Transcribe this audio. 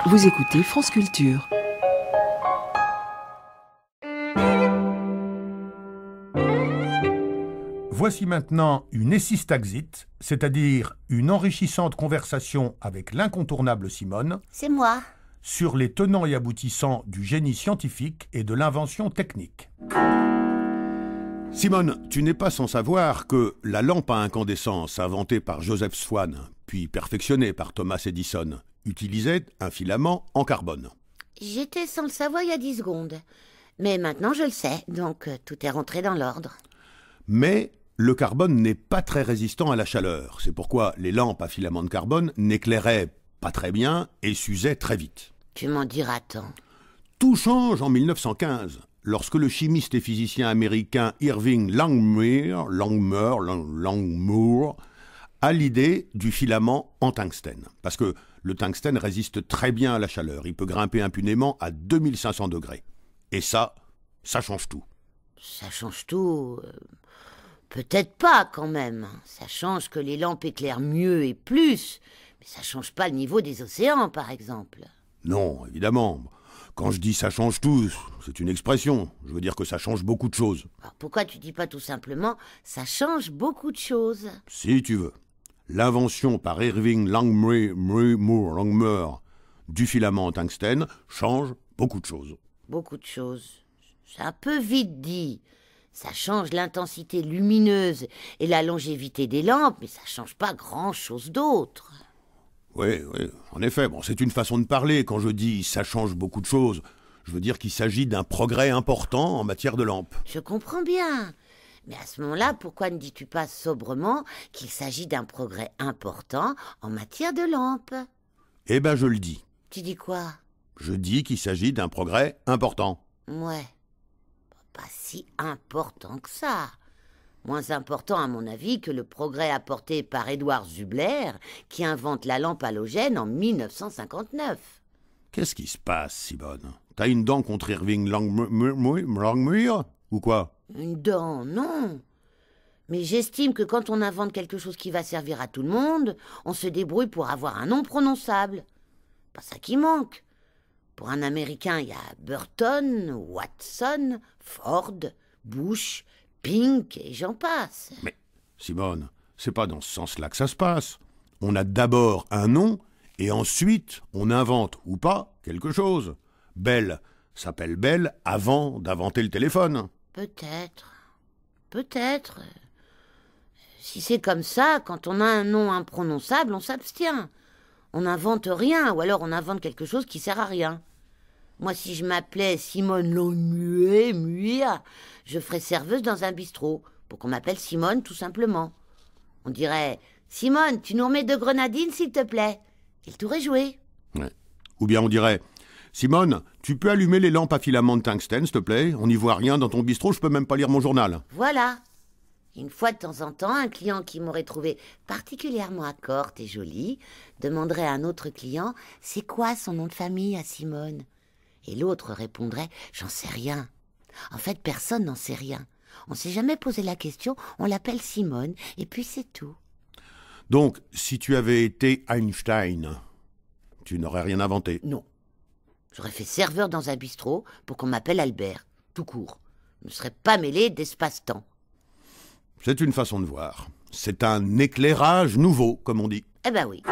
Vous écoutez France Culture. Voici maintenant une Essistaxit, c'est-à-dire une enrichissante conversation avec l'incontournable Simone C'est moi. sur les tenants et aboutissants du génie scientifique et de l'invention technique. Simone, tu n'es pas sans savoir que la lampe à incandescence inventée par Joseph Swan, puis perfectionnée par Thomas Edison, utilisait un filament en carbone. J'étais sans le savoir il y a 10 secondes. Mais maintenant je le sais, donc tout est rentré dans l'ordre. Mais le carbone n'est pas très résistant à la chaleur. C'est pourquoi les lampes à filament de carbone n'éclairaient pas très bien et s'usaient très vite. Tu m'en diras tant. Tout change en 1915, lorsque le chimiste et physicien américain Irving Langmuir a l'idée du filament en tungstène. Parce que le tungstène résiste très bien à la chaleur. Il peut grimper impunément à 2500 degrés. Et ça change tout. Ça change tout. Peut-être pas quand même. Ça change que les lampes éclairent mieux et plus. Mais ça change pas le niveau des océans, par exemple. Non, évidemment. Quand je dis ça change tout, c'est une expression. Je veux dire que ça change beaucoup de choses. Alors pourquoi tu dis pas tout simplement ça change beaucoup de choses? Si tu veux. L'invention par Irving Langmuir du filament en tungstène change beaucoup de choses. Beaucoup de choses. C'est un peu vite dit. Ça change l'intensité lumineuse et la longévité des lampes, mais ça change pas grand-chose d'autre. Oui, en effet. Bon, c'est une façon de parler. Quand je dis ça change beaucoup de choses, je veux dire qu'il s'agit d'un progrès important en matière de lampes. Je comprends bien. Mais à ce moment-là, pourquoi ne dis-tu pas sobrement qu'il s'agit d'un progrès important en matière de lampes? Eh ben, je le dis. Tu dis quoi? Je dis qu'il s'agit d'un progrès important. Ouais. Pas si important que ça. Moins important, à mon avis, que le progrès apporté par Édouard Zubler, qui invente la lampe halogène en 1959. Qu'est-ce qui se passe, Simone? T'as une dent contre Irving Langmuir ou quoi? Une dent, non. Mais j'estime que quand on invente quelque chose qui va servir à tout le monde, on se débrouille pour avoir un nom prononçable. Pas ça qui manque. Pour un Américain, il y a Burton, Watson, Ford, Bush, Pink et j'en passe. Mais, Simone, c'est pas dans ce sens-là que ça se passe. On a d'abord un nom et ensuite on invente, ou pas, quelque chose. Bell s'appelle Bell avant d'inventer le téléphone. Peut-être. Peut-être. Si c'est comme ça, quand on a un nom imprononçable, on s'abstient. On n'invente rien, ou alors on invente quelque chose qui sert à rien. Moi, si je m'appelais Simone Langmuir, je ferais serveuse dans un bistrot, pour qu'on m'appelle Simone, tout simplement. On dirait « Simone, tu nous remets 2 grenadines, s'il te plaît ?» Et le tour est joué. Ouais. Ou bien on dirait « Simone, tu peux allumer les lampes à filament de tungstène, s'il te plaît? On n'y voit rien dans ton bistrot, je peux même pas lire mon journal. » Voilà. Une fois de temps en temps, un client qui m'aurait trouvé particulièrement accorte et jolie demanderait à un autre client « C'est quoi son nom de famille à Simone ?» Et l'autre répondrait « J'en sais rien. » En fait, personne n'en sait rien. On s'est jamais posé la question, on l'appelle Simone, et puis c'est tout. Donc, si tu avais été Einstein, tu n'aurais rien inventé. Non. J'aurais fait serveur dans un bistrot pour qu'on m'appelle Albert, tout court. Je ne serais pas mêlé d'espace-temps. C'est une façon de voir. C'est un éclairage nouveau, comme on dit. Eh ben oui.